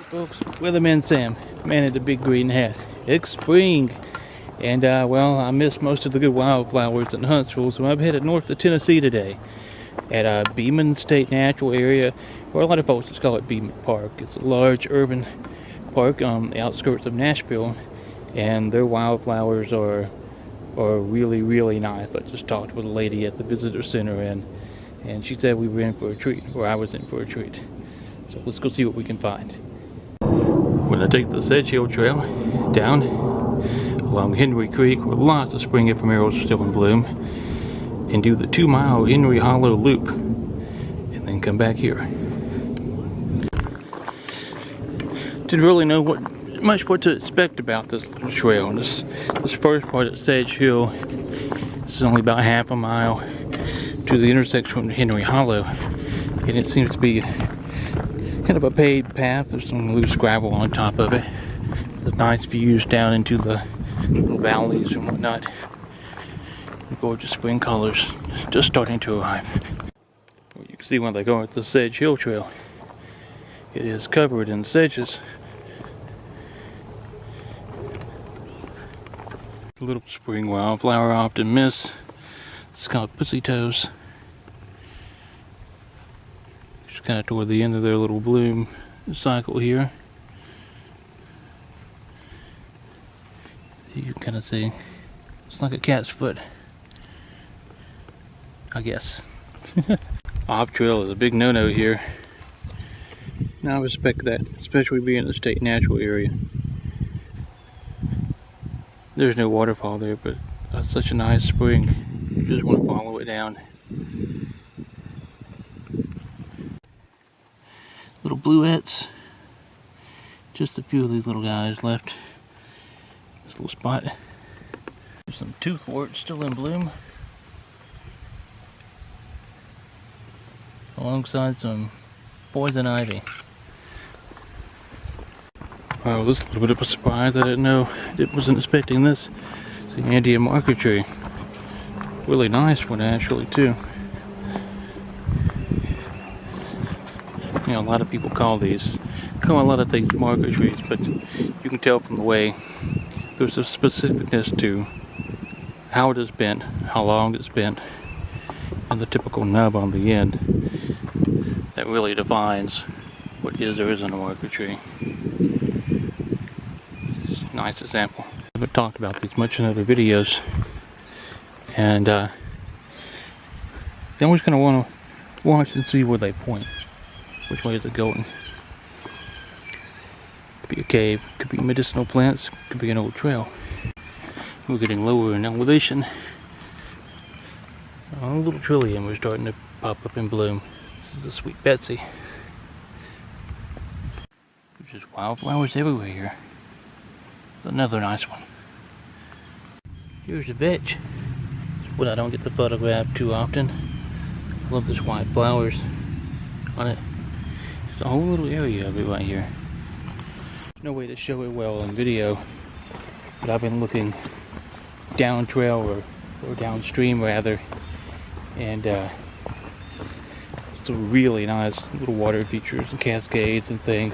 Folks, Weatherman Sam, man in the big green hat. It's spring, and well, I missed most of the good wildflowers in Huntsville, so I'm headed north to Tennessee today at Beaman State Natural Area, or a lot of folks just call it Beaman Park. It's a large urban park on the outskirts of Nashville, and their wildflowers are really, really nice. I just talked with a lady at the visitor center, and she said we were in for a treat, or I was in for a treat. So let's go see what we can find. We're going to take the Sedge Hill trail down along Henry Creek, where lots of spring ephemerals are still in bloom, and do the 2-mile Henry Hollow loop, and then come back here. Didn't really know much what to expect about this little trail. This first part at Sedge Hill is only about half a mile to the intersection with Henry Hollow, and it seems to be kind of a paved path. There's some loose gravel on top of it. There's nice views down into the little valleys and whatnot. The gorgeous spring colors just starting to arrive. You can see when they go at the Sedge Hill trail, it is covered in sedges. The little spring wildflower I often miss. It's called pussy toes. Just kind of toward the end of their little bloom cycle here. You can kind of see it's like a cat's foot, I guess. Off trail is a big no-no here. Now I respect that, especially being in the state natural area. There's no waterfall there, but that's such a nice spring. You just want to follow it down. Little bluets. Just a few of these little guys left. This little spot. There's some toothwort still in bloom, alongside some poison ivy. Wow, this is a little bit of a surprise. I didn't know, wasn't expecting this. It's the Andean marker tree. Really nice one actually too. You know, a lot of people call a lot of things marker trees, but you can tell from the way there's a specificness to how it is bent, how long it's bent, and the typical nub on the end that really defines what is or isn't a marker tree. It's a nice example. I haven't talked about these much in other videos, and then we're just going to want to watch and see where they point. Which way is it going? Could be a cave, could be medicinal plants, could be an old trail. We're getting lower in elevation. A little trillium was starting to pop up in bloom. This is a sweet Betsy. There's just wildflowers everywhere here. Another nice one. Here's a vetch. What I don't get to photograph too often. I love this white flowers on it. There's a whole little area of it right here. There's no way to show it well on video, but I've been looking down trail or downstream rather, and some really nice little water features and cascades and things.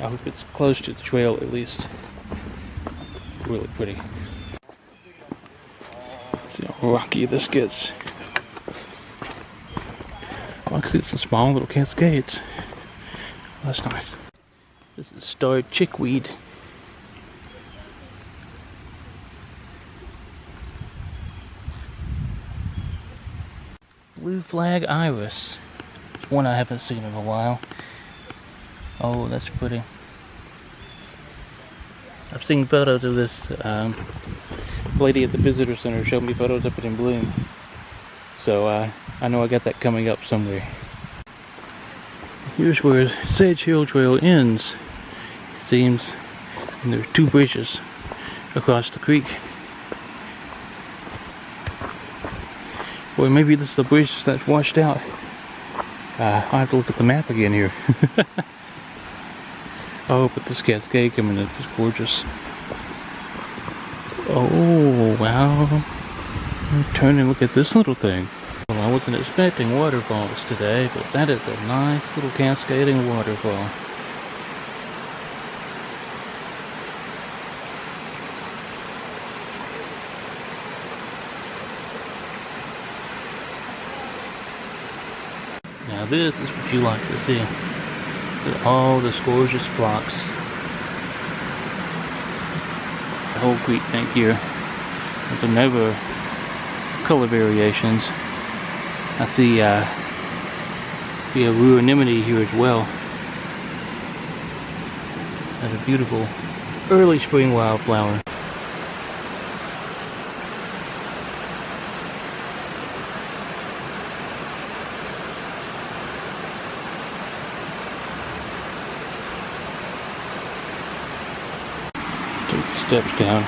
I hope it's close to the trail at least. Really pretty. See how rocky this gets. I can see some small little cascades. That's nice. This is starred chickweed. Blue flag iris. It's one I haven't seen in a while. Oh, that's pretty. I've seen photos of this. Lady at the visitor center showed me photos of it in bloom. So I know I got that coming up somewhere. Here's where Sedge Hill Trail ends, it seems, and there's 2 bridges across the creek. Or maybe this is the bridge that's washed out. I'll have to look at the map again here. Oh, but this cascade coming in is gorgeous. Oh, wow. Turn and look at this little thing. Well, I wasn't expecting waterfalls today, but that is a nice little cascading waterfall. Now this is what you like to see. Look at all this gorgeous phlox. The whole creek bank here. With the never color variations. I see a rue anemone here as well. That's a beautiful early spring wildflower. Take the steps down.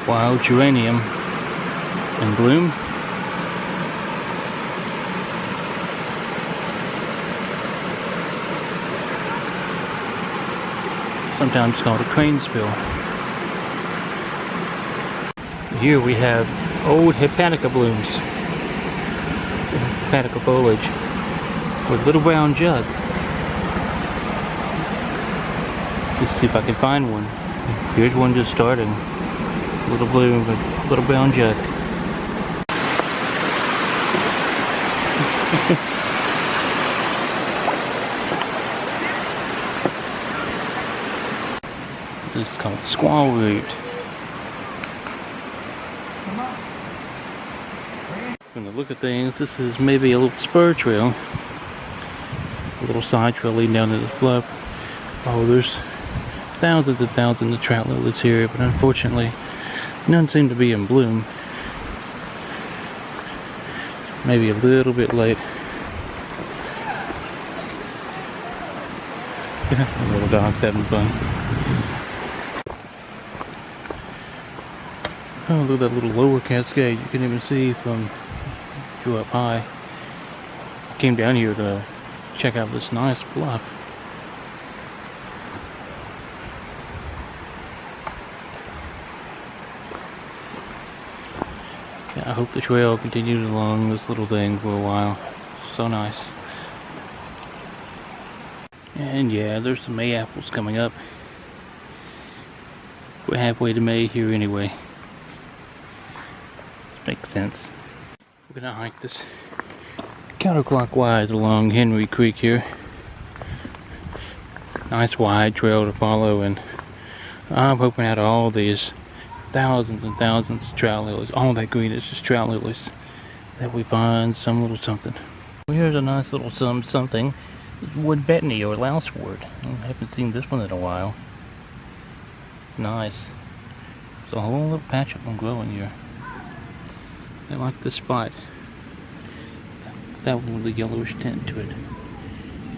Wild geranium in bloom. Sometimes called a cranespill. Here we have old hepatica blooms. Hepatica foliage with little brown jug. Let's see if I can find one. Here's one just starting. Little bloom with little brown jug. This is called squaw root. From the look of things, this is maybe a little spur trail. A little side trail leading down to this bluff. Oh, there's thousands and thousands of trout lilies here, but unfortunately none seem to be in bloom. Maybe a little bit late. The little dog's having fun. Oh, look at that little lower cascade. You can even see from you up high. I came down here to check out this nice bluff. I hope the trail continues along this little thing for a while. So nice. And yeah, there's some May apples coming up. We're halfway to May here anyway. This makes sense. We're gonna hike this counterclockwise along Henry Creek here. Nice wide trail to follow, and I'm hoping out of all these thousands and thousands of trout lilies, all that green is just trout lilies, that we find some little something. Well, here's a nice little something. It's wood betony or lousewort. I haven't seen this one in a while. Nice. There's a whole little patch of them growing here. I like this spot. That one with the yellowish tint to it.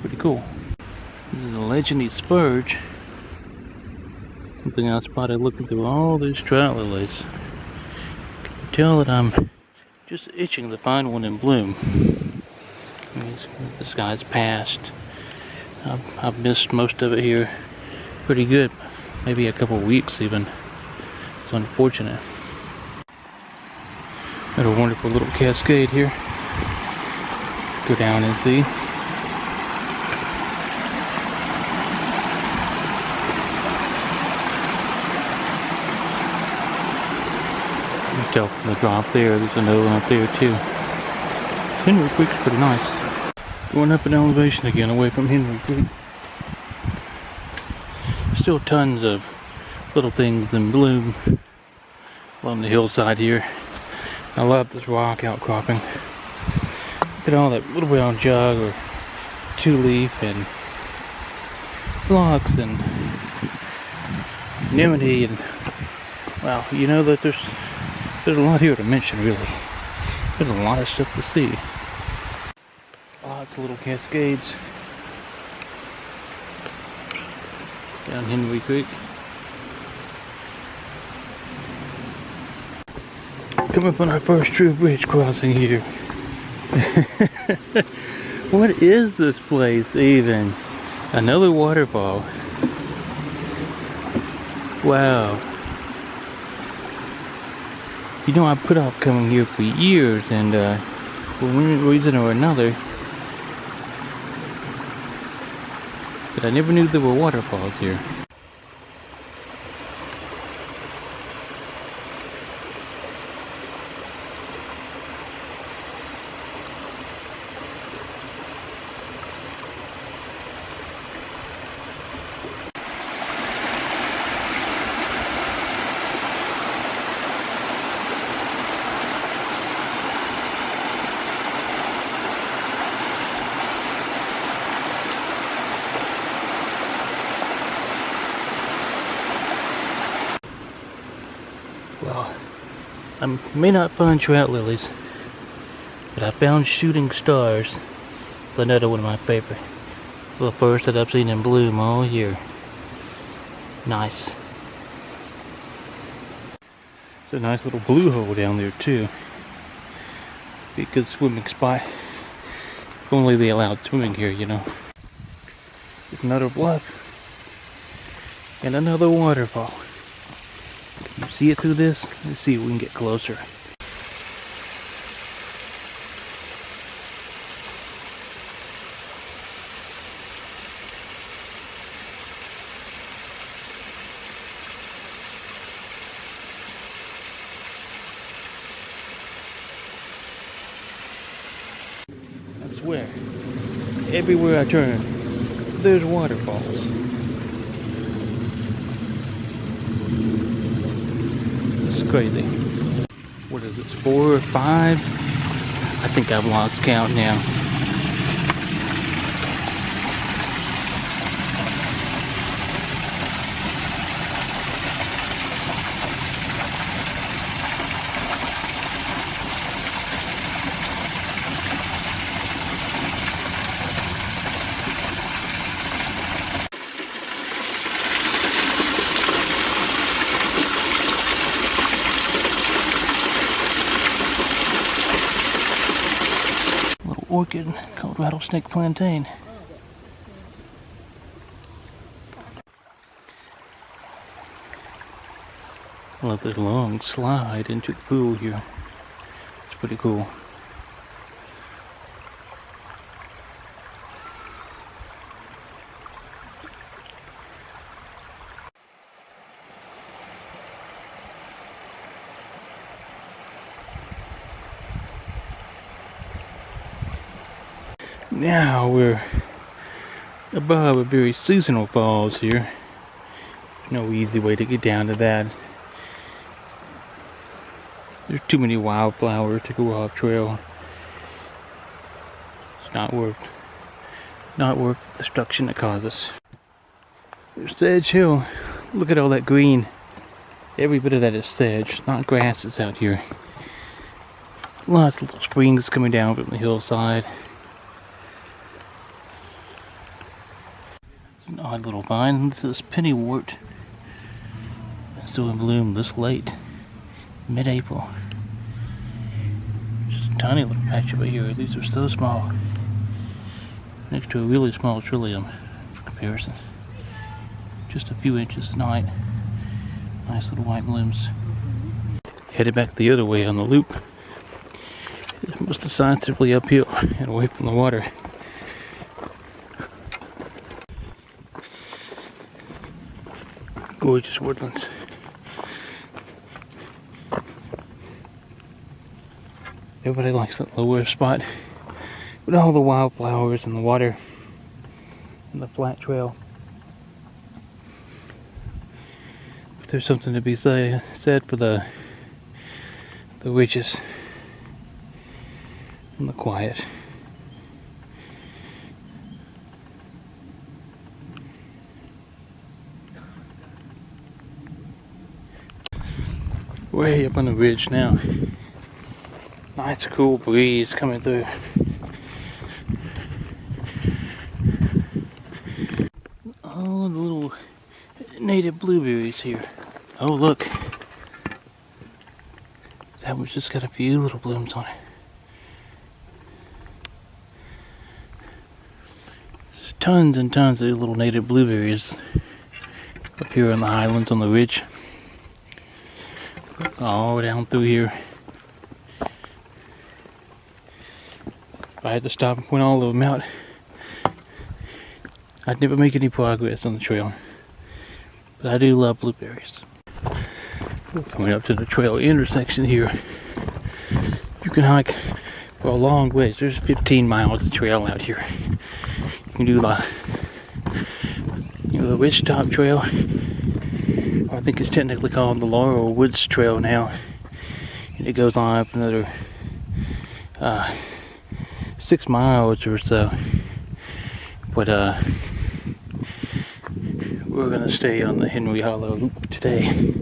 Pretty cool. This is a legendary spurge. Something I spotted looking through all these trout lilies. You can tell that I'm just itching to find one in bloom. This guy's passed. I've missed most of it here pretty good. Maybe a couple weeks even. It's unfortunate. Got a wonderful little cascade here. Go down and see. You can tell from the drop there's another one up there too. Henry Creek's pretty nice. Going up an elevation again away from Henry Creek. Still tons of little things in bloom along the hillside here. I love this rock outcropping. Look at all that little brown jug or two leaf and phlox and anemone, and wow, you know that there's a lot here to mention, really. There's a lot of stuff to see. Lots of little cascades down Henry Creek. Come up on our first true bridge crossing here. What is this place even? Another waterfall. Wow. You know, I put off coming here for years, and for one reason or another, but I never knew there were waterfalls here. Well, I may not find trout lilies, but I found shooting stars. It's another one of my favorites. The first that I've seen in bloom all year. Nice. It's a nice little blue hole down there too. Be a good swimming spot. If only they allowed swimming here, you know. There's another bluff. And another waterfall. Can you see it through this? Let's see if we can get closer. I swear, everywhere I turn, there's waterfalls. Crazy. What is this, 4 or 5? I think I've lost count now. Orchid called rattlesnake plantain. I love this long slide into the pool here. It's pretty cool. Now we're above a very seasonal falls here. There's no easy way to get down to that. There's too many wildflowers to go off trail. It's not worth the destruction it causes. There's Sedge Hill. Look at all that green. Every bit of that is sedge, not grass that's out here. Lots of little springs coming down from the hillside. An odd little vine. This is pennywort. Still in bloom this late, mid-April. Just a tiny little patch over here. These are so small. Next to a really small trillium for comparison. Just a few inches tonight. Nice little white blooms. Headed back the other way on the loop. It's most decisively uphill and away from the water. Gorgeous woodlands. Everybody likes that lower spot with all the wildflowers and the water and the flat trail. But there's something to be said for the ridges and the quiet. way up on the ridge now. Nice cool breeze coming through. Oh, the little native blueberries here. Oh, look. That one's just got a few little blooms on it. There's tons and tons of these little native blueberries up here on the highlands on the ridge. All down through here. If I had to stop and point all of them out, I'd never make any progress on the trail. But I do love blueberries. We're coming up to the trail intersection here. You can hike for a long ways. There's 15 miles of trail out here. You can do the, the Ridge Top Trail. I think it's technically called the Laurel Woods Trail now. And it goes on for another 6 miles or so. But we're gonna stay on the Henry Hollow Loop today.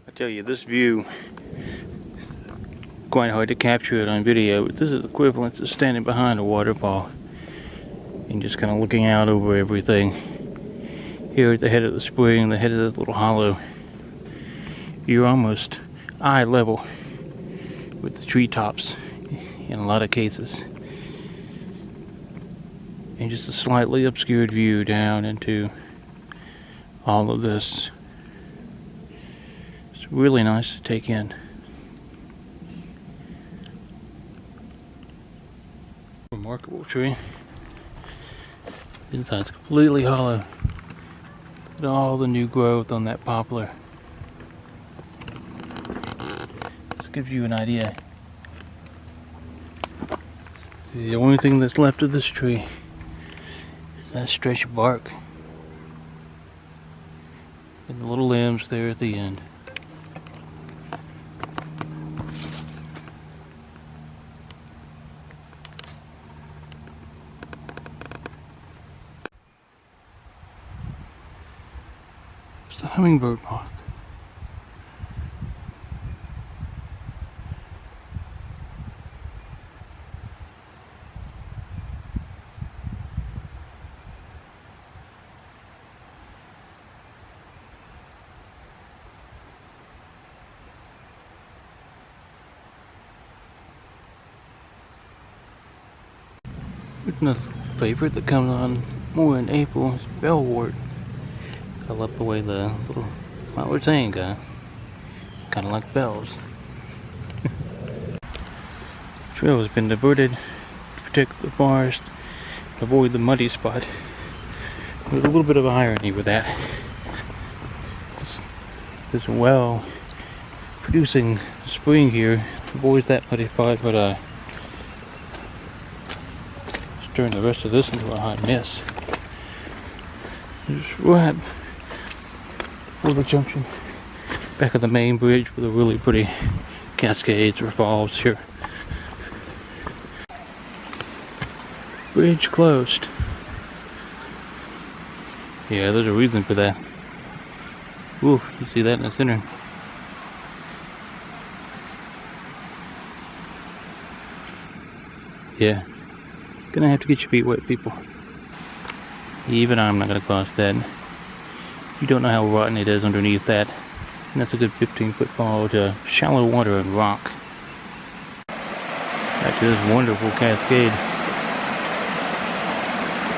I tell you, this view, quite hard to capture it on video, but this is equivalent to standing behind a waterfall and just kind of looking out over everything. Here at the head of the spring, the head of this little hollow, you're almost eye level with the treetops in a lot of cases. And just a slightly obscured view down into all of this. It's really nice to take in. Remarkable tree. Inside's completely hollow. Look at all the new growth on that poplar. This gives you an idea. The only thing that's left of this tree is that stretch of bark and the little limbs there at the end. It's the hummingbird moth. Another favorite that comes on more in April is bellwort. I love the way the little flowers hang, kind of like bells. The trail has been diverted to protect the forest and avoid the muddy spot. There's a little bit of irony with that. This well producing spring here avoids that muddy spot, but turn the rest of this into a hot mess. Just right before the junction, back of the main bridge with a really pretty cascades or falls here. Bridge closed. Yeah, there's a reason for that. Ooh, you see that in the center. Yeah. Gonna have to get your feet wet, people. Even I'm not gonna cross that. You don't know how rotten it is underneath that. And that's a good 15-foot fall to shallow water and rock. Back to this wonderful cascade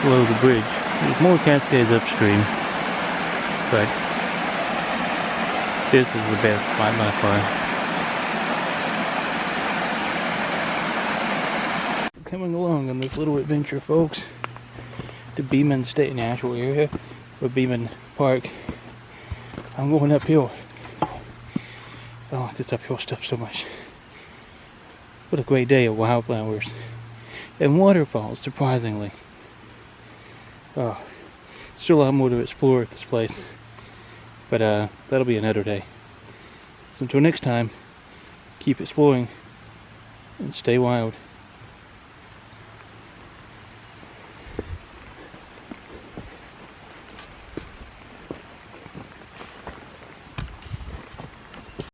below the bridge. There's more cascades upstream, but this is the best spot by far. Coming along on this little adventure, folks, to Beaman State Natural Area, or Beaman Park. I'm going uphill. I don't like this uphill stuff so much. What a great day of wildflowers and waterfalls, surprisingly. Oh, still a lot more to explore at this place, but that'll be another day. So until next time, keep exploring and stay wild.